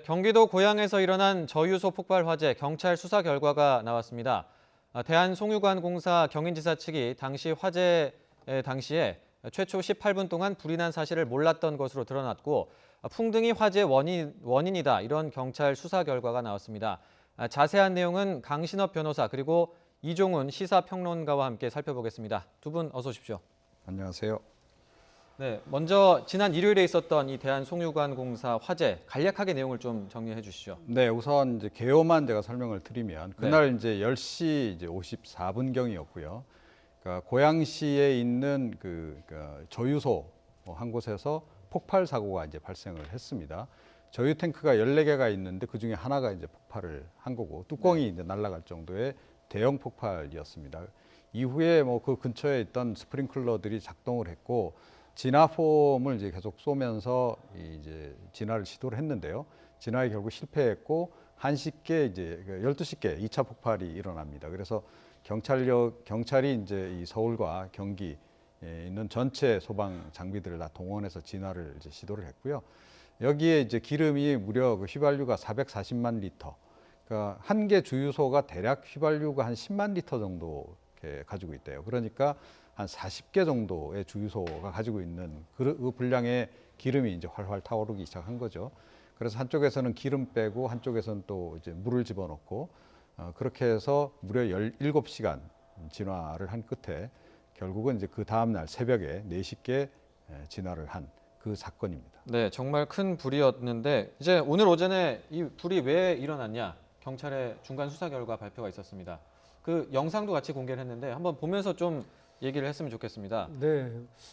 경기도 고양에서 일어난 저유소 폭발 화재 경찰 수사 결과가 나왔습니다. 대한송유관공사 경인지사 측이 당시 화재 당시에 최초 18분 동안 불이 난 사실을 몰랐던 것으로 드러났고 풍등이 화재 원인이다 이런 경찰 수사 결과가 나왔습니다. 자세한 내용은 강신업 변호사 그리고 이종훈 시사평론가와 함께 살펴보겠습니다. 두 분 어서 오십시오. 안녕하세요. 네, 먼저 지난 일요일에 있었던 이 대한송유관공사 화재 간략하게 내용을 좀 정리해 주시죠. 네, 우선 이제 개요만 제가 설명을 드리면 그날 이제 10시 이제 54분경이었고요. 그러니까 고양시에 있는 그러니까 저유소 한 곳에서 폭발 사고가 이제 발생을 했습니다. 저유 탱크가 14개가 있는데 그 중에 하나가 이제 폭발을 한 거고 뚜껑이 이제 날아갈 정도의 대형 폭발이었습니다. 이후에 뭐 그 근처에 있던 스프링클러들이 작동을 했고 진화폼을 이제 계속 쏘면서 이제 진화를 시도를 했는데요. 진화에 결국 실패했고 1시께 이제 12시께 2차 폭발이 일어납니다. 그래서 경찰이 이제 이 서울과 경기에 있는 전체 소방 장비들을 다 동원해서 진화를 이제 시도를 했고요. 여기에 이제 기름이 무려 그 휘발유가 440만 리터. 그러니까 한 개 주유소가 대략 휘발유가 한 10만 리터 정도 이렇게 가지고 있대요. 그러니까 한 40개 정도의 주유소가 가지고 있는 그 분량의 기름이 이제 활활 타오르기 시작한 거죠. 그래서 한쪽에서는 기름 빼고 한쪽에서는 또 이제 물을 집어넣고 그렇게 해서 무려 17시간 진화를 한 끝에 결국은 이제 그 다음 날 새벽에 4시께 진화를 한 그 사건입니다. 네, 정말 큰 불이었는데 이제 오늘 오전에 이 불이 왜 일어났냐 경찰의 중간 수사 결과 발표가 있었습니다. 그 영상도 같이 공개를 했는데 한번 보면서 좀 얘기를 했으면 좋겠습니다. 네,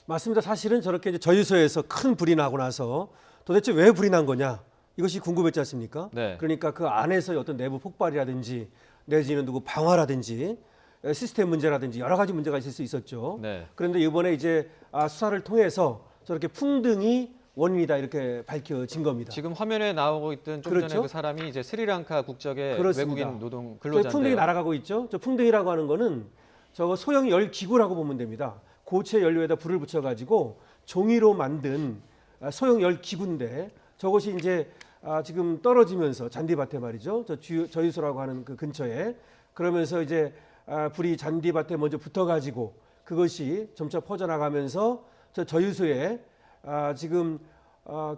맞습니다. 사실은 저렇게 이제 저유소에서 큰 불이 나고 나서 도대체 왜 불이 난 거냐 이것이 궁금했지 않습니까? 네. 그러니까 그 안에서 어떤 내부 폭발이라든지 내지는 누구 방화라든지 시스템 문제라든지 여러 가지 문제가 있을 수 있었죠. 네. 그런데 이번에 이제 수사를 통해서 저렇게 풍등이 원인이다 이렇게 밝혀진 겁니다. 지금 화면에 나오고 있던 좀 그렇죠? 전에 그 사람이 이제 스리랑카 국적의 그렇습니다. 외국인 노동 저 근로자인데요. 풍등이 날아가고 있죠. 저 풍등이라고 하는 거는 저거 소형 열 기구라고 보면 됩니다. 고체 연료에다 불을 붙여가지고 종이로 만든 소형 열 기구인데 저것이 이제 지금 떨어지면서 잔디밭에 말이죠. 저유소라고 하는 그 근처에 그러면서 이제 불이 잔디밭에 먼저 붙어가지고 그것이 점차 퍼져나가면서 저유소에 지금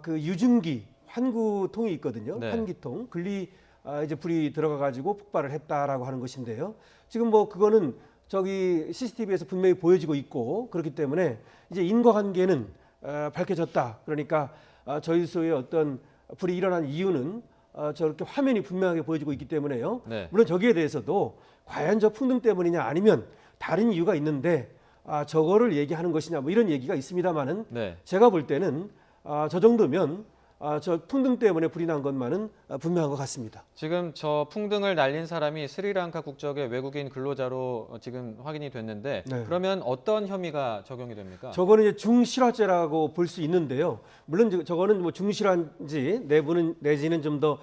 그 유증기 환구통이 있거든요. 네. 환기통 이제 불이 들어가가지고 폭발을 했다라고 하는 것인데요. 지금 뭐 그거는 저기 CCTV에서 분명히 보여지고 있고 그렇기 때문에 이제 인과관계는 밝혀졌다. 그러니까 저유소에 어떤 불이 일어난 이유는 저렇게 화면이 분명하게 보여지고 있기 때문에요. 네. 물론 저기에 대해서도 과연 저 풍등 때문이냐 아니면 다른 이유가 있는데 저거를 얘기하는 것이냐 뭐 이런 얘기가 있습니다만은 네. 제가 볼 때는 저 정도면 저 풍등 때문에 불이 난 것만은 분명한 것 같습니다. 지금 저 풍등을 날린 사람이 스리랑카 국적의 외국인 근로자로 지금 확인이 됐는데 네. 그러면 어떤 혐의가 적용이 됩니까? 저거는 이제 중실화죄라고 볼 수 있는데요. 물론 저거는 뭐 중실화인지 내지는 좀 더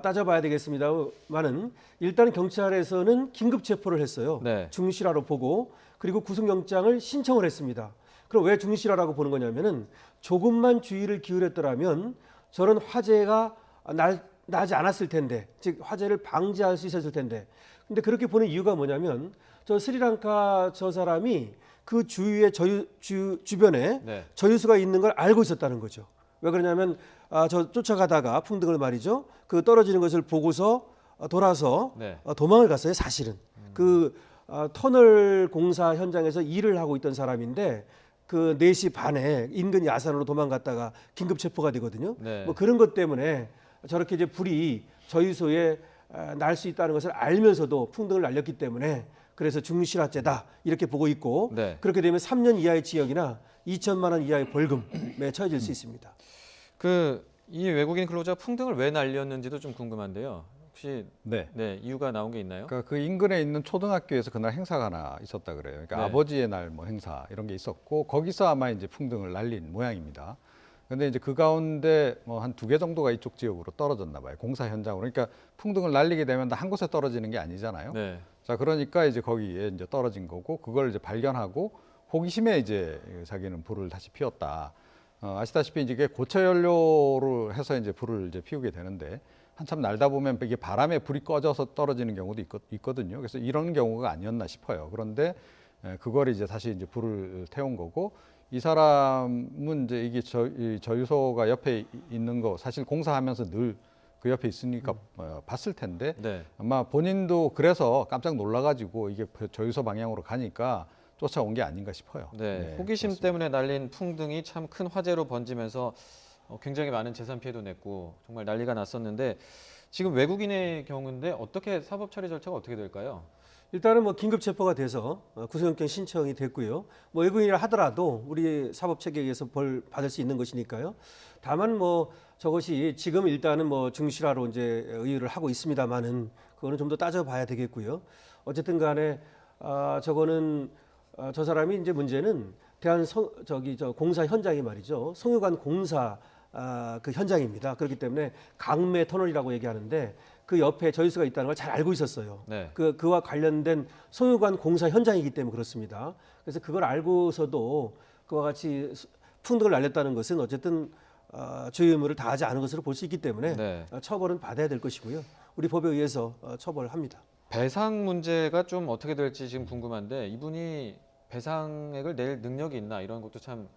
따져봐야 되겠습니다만은 일단 경찰에서는 긴급 체포를 했어요. 네. 중실화로 보고 그리고 구속영장을 신청을 했습니다. 그럼 왜 중실화라고 보는 거냐면은 조금만 주의를 기울였더라면 저런 화재가 나지 않았을 텐데, 즉 화재를 방지할 수 있었을 텐데. 근데 그렇게 보는 이유가 뭐냐면 저 스리랑카 저 사람이 그 주위에 주변에 네. 저유소가 있는 걸 알고 있었다는 거죠. 왜 그러냐면 저 쫓아가다가 풍등을 말이죠. 그 떨어지는 것을 보고서 돌아서 네. 도망을 갔어요. 사실은 그 터널 공사 현장에서 일을 하고 있던 사람인데 그 4시 반에 인근 야산으로 도망갔다가 긴급 체포가 되거든요. 네. 뭐 그런 것 때문에 저렇게 이제 불이 저유소에 날 수 있다는 것을 알면서도 풍등을 날렸기 때문에 그래서 중실화죄다 이렇게 보고 있고 네. 그렇게 되면 3년 이하의 징역이나 2천만 원 이하의 벌금에 처해질 수 있습니다. 이 외국인 근로자 풍등을 왜 날렸는지도 좀 궁금한데요. 혹시 네. 이유가 나온 게 있나요? 그러니까 그 인근에 있는 초등학교에서 그날 행사가 하나 있었다 그래요. 그러니까 네. 아버지의 날 뭐 행사 이런 게 있었고 거기서 아마 이제 풍등을 날린 모양입니다. 근데 이제 그 가운데 뭐 한 2개 정도가 이쪽 지역으로 떨어졌나 봐요. 공사 현장으로. 그러니까 풍등을 날리게 되면 다 한 곳에 떨어지는 게 아니잖아요. 네. 자, 그러니까 이제 거기에 이제 떨어진 거고 그걸 이제 발견하고 호기심에 이제 자기는 불을 다시 피웠다. 아시다시피 이게 고체 연료로 해서 이제 불을 이제 피우게 되는데 한참 날다 보면 이게 바람에 불이 꺼져서 떨어지는 경우도 있거든요. 그래서 이런 경우가 아니었나 싶어요. 그런데 그걸 이제 다시 이제 불을 태운 거고 이 사람은 이제 이게 이 저유소가 옆에 있는 거 사실 공사하면서 늘 그 옆에 있으니까 봤을 텐데 네. 아마 본인도 그래서 깜짝 놀라가지고 이게 저유소 방향으로 가니까 쫓아온 게 아닌가 싶어요. 네, 호기심 그렇습니다. 때문에 날린 풍등이 참 큰 화재로 번지면서 굉장히 많은 재산 피해도 냈고 정말 난리가 났었는데 지금 외국인의 경우인데 어떻게 사법 처리 절차가 어떻게 될까요? 일단은 뭐 긴급 체포가 돼서 구속영장 신청이 됐고요. 뭐 외국인이라 하더라도 우리 사법 체계에 의해서 벌 받을 수 있는 것이니까요. 다만 뭐 저것이 지금 일단은 뭐 중실화로 이제 의유를 하고 있습니다만은 그거는 좀 더 따져봐야 되겠고요. 어쨌든 간에 저거는 저 사람이 이제 문제는 저 공사 현장이 말이죠. 송유관 공사 그 현장입니다. 그렇기 때문에 강매 터널이라고 얘기하는데 그 옆에 저유소가 있다는 걸 잘 알고 있었어요. 네. 그와 관련된 송유관 공사 현장이기 때문에 그렇습니다. 그래서 그걸 알고서도 그와 같이 풍등을 날렸다는 것은 어쨌든 주의 의무를 다하지 않은 것으로 볼 수 있기 때문에 네. 처벌은 받아야 될 것이고요. 우리 법에 의해서 처벌을 합니다. 배상 문제가 좀 어떻게 될지 지금 궁금한데 이분이 배상액을 낼 능력이 있나 이런 것도 참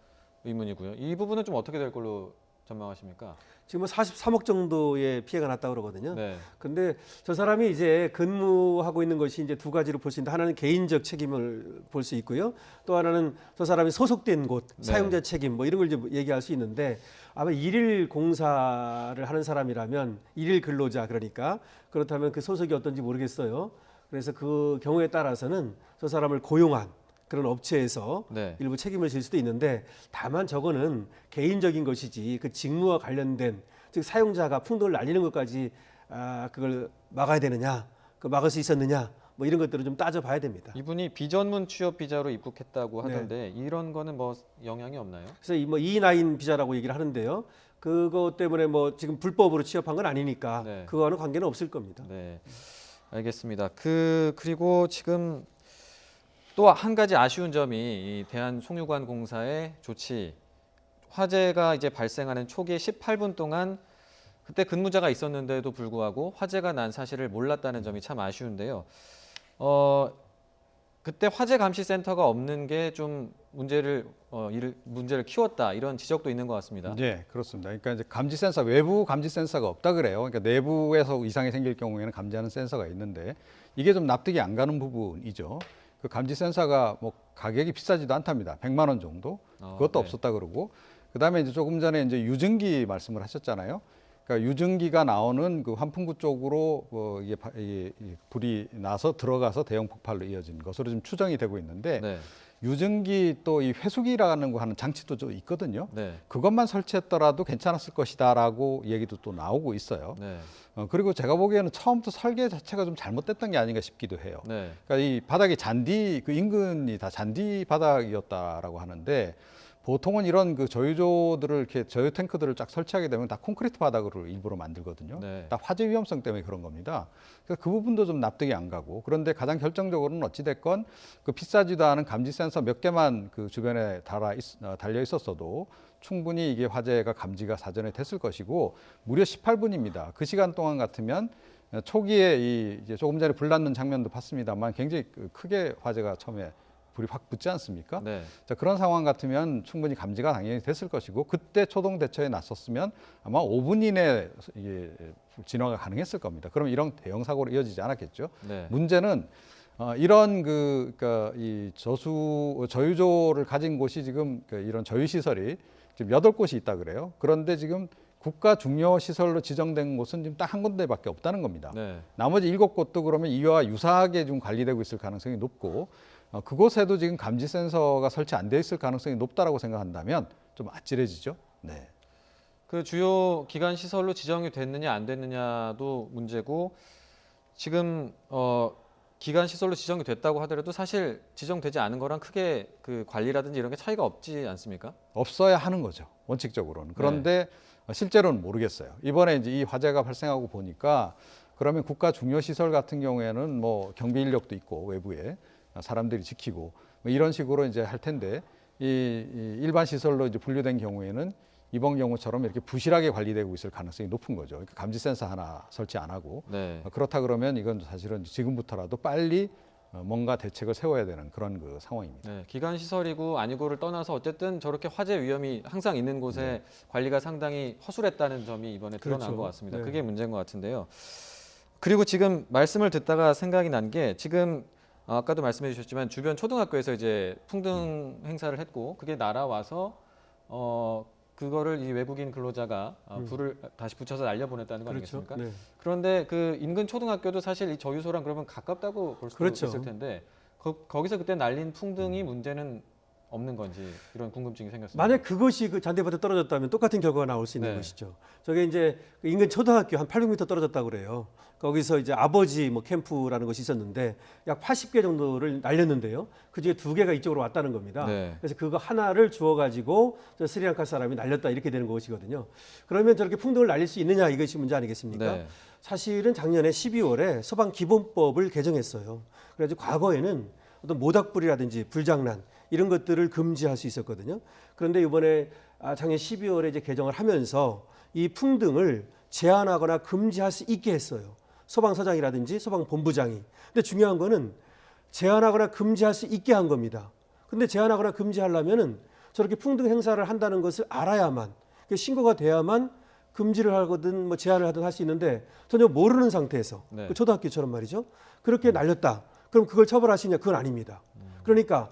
의문이고요. 이 부분은 좀 어떻게 될 걸로 전망하십니까? 지금 43억 정도의 피해가 났다고 그러거든요. 네. 근데 저 사람이 이제 근무하고 있는 것이 이제 두 가지로 볼 수 있는데 하나는 개인적 책임을 볼 수 있고요. 또 하나는 저 사람이 소속된 곳, 네. 사용자 책임 뭐 이런 걸 이제 얘기할 수 있는데 아마 일일 공사를 하는 사람이라면 일일 근로자 그러니까 그렇다면 그 소속이 어떤지 모르겠어요. 그래서 그 경우에 따라서는 저 사람을 고용한 그런 업체에서 네. 일부 책임을 질 수도 있는데 다만 저거는 개인적인 것이지 그 직무와 관련된 즉 사용자가 풍등을 날리는 것까지 그걸 막아야 되느냐, 그 막을 수 있었느냐 뭐 이런 것들을 좀 따져봐야 됩니다. 이분이 비전문 취업 비자로 입국했다고 네. 하던데 이런 거는 뭐 영향이 없나요? 그래서 이 뭐 E9 비자라고 얘기를 하는데요. 그것 때문에 뭐 지금 불법으로 취업한 건 아니니까 네. 그거와는 관계는 없을 겁니다. 네, 알겠습니다. 그리고 지금 또 한 가지 아쉬운 점이 이 대한송유관공사의 조치, 화재가 이제 발생하는 초기 18분 동안 그때 근무자가 있었는데도 불구하고 화재가 난 사실을 몰랐다는 점이 참 아쉬운데요. 그때 화재 감시 센터가 없는 게 좀 문제를 키웠다 이런 지적도 있는 것 같습니다. 네, 그렇습니다. 그러니까 이제 감지 센서, 외부 감지 센서가 없다 그래요. 그러니까 내부에서 이상이 생길 경우에는 감지하는 센서가 있는데 이게 좀 납득이 안 가는 부분이죠. 그 감지 센서가 뭐 가격이 비싸지도 않답니다. 100만 원 정도. 그것도 네. 없었다 그러고 그다음에 이제 조금 전에 이제 유증기 말씀을 하셨잖아요. 그러니까 유증기가 나오는 그 환풍구 쪽으로 이게 불이 나서 들어가서 대형 폭발로 이어진 것으로 좀 추정이 되고 있는데 네. 유증기 또 이 회수기라는 거 하는 장치도 좀 있거든요. 네. 그것만 설치했더라도 괜찮았을 것이다라고 얘기도 또 나오고 있어요. 네. 그리고 제가 보기에는 처음부터 설계 자체가 좀 잘못됐던 게 아닌가 싶기도 해요. 네. 그러니까 이 바닥이 잔디, 그 인근이 다 잔디 바닥이었다라고 하는데 보통은 이런 그 저유조들을 이렇게 저유 탱크들을 쫙 설치하게 되면 다 콘크리트 바닥으로 일부러 만들거든요. 네. 다 화재 위험성 때문에 그런 겁니다. 그래서 그 부분도 좀 납득이 안 가고 그런데 가장 결정적으로는 어찌 됐건 그 비싸지도 않은 감지 센서 몇 개만 그 주변에 달려 있었어도 충분히 이게 화재가 감지가 사전에 됐을 것이고 무려 18분입니다. 그 시간 동안 같으면 초기에 이제 조금 전에 불 났는 장면도 봤습니다만 굉장히 크게 화재가 처음에 불이 확 붙지 않습니까? 네. 자, 그런 상황 같으면 충분히 감지가 당연히 됐을 것이고 그때 초동 대처에 나섰으면 아마 5분 이내에 이게 진화가 가능했을 겁니다. 그럼 이런 대형 사고로 이어지지 않았겠죠. 네. 문제는 이런 그러니까 이 저유조를 가진 곳이 지금 이런 저유 시설이 지금 8곳이 있다 그래요. 그런데 지금 국가 중요 시설로 지정된 곳은 지금 딱 한 군데밖에 없다는 겁니다. 네. 나머지 7곳도 그러면 이와 유사하게 좀 관리되고 있을 가능성이 높고 그곳에도 지금 감지 센서가 설치 안 돼 있을 가능성이 높다라고 생각한다면 좀 아찔해지죠. 네. 그 주요 기관 시설로 지정이 됐느냐 안 됐느냐도 문제고 지금 기관 시설로 지정이 됐다고 하더라도 사실 지정되지 않은 거랑 크게 그 관리라든지 이런 게 차이가 없지 않습니까? 없어야 하는 거죠. 원칙적으로는. 그런데 실제로는 모르겠어요. 이번에 이제 이 화재가 발생하고 보니까 그러면 국가 중요 시설 같은 경우에는 뭐 경비 인력도 있고 외부에 사람들이 지키고 뭐 이런 식으로 이제 할 텐데 이 일반 시설로 이제 분류된 경우에는 이번 경우처럼 이렇게 부실하게 관리되고 있을 가능성이 높은 거죠. 그러니까 감지 센서 하나 설치 안 하고 네. 그렇다 그러면 이건 사실은 지금부터라도 빨리 뭔가 대책을 세워야 되는 그런 그 상황입니다. 네, 기관 시설이고 아니고를 떠나서 어쨌든 저렇게 화재 위험이 항상 있는 곳에 관리가 상당히 허술했다는 점이 이번에 드러난 그렇죠. 것 같습니다. 네. 그게 문제인 것 같은데요. 그리고 지금 말씀을 듣다가 생각이 난 게 지금 아까도 말씀해 주셨지만 주변 초등학교에서 이제 풍등 행사를 했고 그게 날아와서 그거를 이 외국인 근로자가 불을 다시 붙여서 날려보냈다는 거 그렇죠. 아니겠습니까? 네. 그런데 그 인근 초등학교도 사실 이 저유소랑 그러면 가깝다고 볼 수도 그렇죠. 있을 텐데 거기서 그때 날린 풍등이 문제는 없는 건지 이런 궁금증이 생겼습니다. 만약 그것이 그 잔디밭에 떨어졌다면 똑같은 결과가 나올 수 있는 네. 것이죠. 저게 이제 그 인근 초등학교 한 800m 떨어졌다고 그래요. 거기서 이제 아버지 뭐 캠프라는 것이 있었는데 약 80개 정도를 날렸는데요. 그중에 2개가 이쪽으로 왔다는 겁니다. 네. 그래서 그거 하나를 주워 가지고 저 스리랑카 사람이 날렸다 이렇게 되는 것이거든요. 그러면 저렇게 풍등을 날릴 수 있느냐 이것이 문제 아니겠습니까? 네. 사실은 작년에 12월에 소방기본법을 개정했어요. 그래서 과거에는 어떤 모닥불이라든지 불장난 이런 것들을 금지할 수 있었거든요. 그런데 이번에 작년 12월에 이제 개정을 하면서 이 풍등을 제한하거나 금지할 수 있게 했어요. 소방서장이라든지 소방본부장이. 근데 중요한 거는 제한하거나 금지할 수 있게 한 겁니다. 근데 제한하거나 금지하려면은 저렇게 풍등 행사를 한다는 것을 알아야만, 신고가 돼야만 금지를 하거든 뭐 제한을 하든 할 수 있는데 전혀 모르는 상태에서 네. 그 초등학교처럼 말이죠. 그렇게 날렸다. 그럼 그걸 처벌하시냐? 그건 아닙니다. 그러니까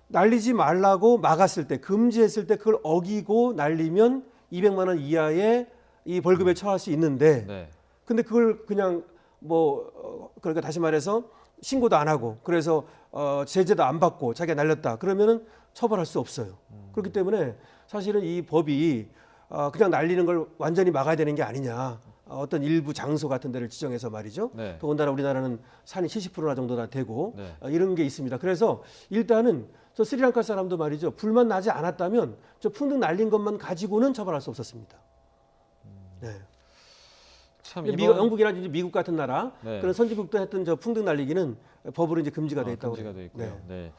날리지 말라고 막았을 때, 금지했을 때 그걸 어기고 날리면 200만 원 이하의 이 벌금에 처할 수 있는데, 네. 근데 그걸 그냥 그러니까 다시 말해서 신고도 안 하고 그래서 제재도 안 받고 자기가 날렸다. 그러면은 처벌할 수 없어요. 그렇기 때문에 사실은 이 법이 그냥 날리는 걸 완전히 막아야 되는 게 아니냐. 어떤 일부 장소 같은 데를 지정해서 말이죠. 네. 더군다나 우리나라는 산이 70%나 정도나 되고 네. 이런 게 있습니다. 그래서 일단은 저 스리랑카 사람도 말이죠. 불만 나지 않았다면 저 풍등 날린 것만 가지고는 처벌할 수 없었습니다. 네. 참 영국이라든지 미국 같은 나라 네. 그런 선진국도 했던 저 풍등 날리기는 법으로 이제 금지가 돼 있다고 금지가 그래요. 돼 있고요. 네.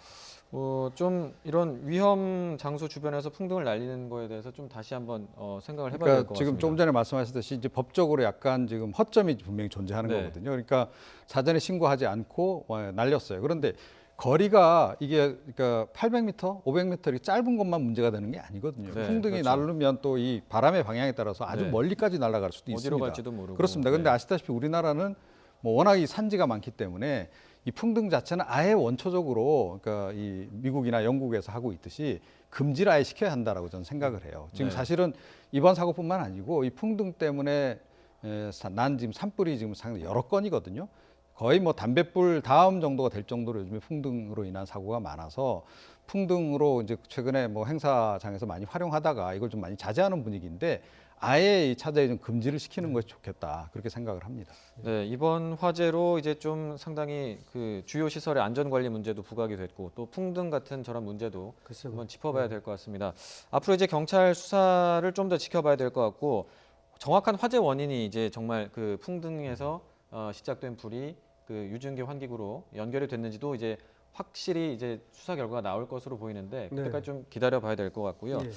좀 이런 위험 장소 주변에서 풍등을 날리는 거에 대해서 좀 다시 한번 생각을 해봐야 될 것 그러니까 같습니다. 지금 조금 전에 말씀하셨듯이 이제 법적으로 약간 지금 허점이 분명히 존재하는 네. 거거든요. 그러니까 사전에 신고하지 않고 날렸어요. 그런데 거리가 이게 그러니까 800m, 500m 이렇게 짧은 것만 문제가 되는 게 아니거든요. 네, 풍등이 그렇죠. 날르면 또 이 바람의 방향에 따라서 아주 네. 멀리까지 날아갈 수도 어디로 있습니다. 갈지도 모르고. 그렇습니다. 그런데 네. 아시다시피 우리나라는 뭐 워낙 이 산지가 많기 때문에 이 풍등 자체는 아예 원초적으로 그러니까 이 미국이나 영국에서 하고 있듯이 금지를 아예 시켜야 한다라고 저는 생각을 해요. 지금 네. 사실은 이번 사고뿐만 아니고 이 풍등 때문에 난 지금 산불이 지금 상당히 여러 건이거든요. 거의 뭐 담뱃불 다음 정도가 될 정도로 요즘에 풍등으로 인한 사고가 많아서 풍등으로 이제 최근에 뭐 행사장에서 많이 활용하다가 이걸 좀 많이 자제하는 분위기인데 아예 이 차제에 좀 금지를 시키는 것이 좋겠다 그렇게 생각을 합니다. 네, 이번 화재로 이제 좀 상당히 그 주요 시설의 안전 관리 문제도 부각이 됐고 또 풍등 같은 저런 문제도 글쎄요. 한번 짚어봐야 될 것 같습니다. 앞으로 이제 경찰 수사를 좀 더 지켜봐야 될 것 같고 정확한 화재 원인이 이제 정말 그 풍등에서 시작된 불이 그 유증기 환기구로 연결이 됐는지도 이제 확실히 이제 수사 결과가 나올 것으로 보이는데 그때까지 좀 기다려봐야 될 것 같고요. 예.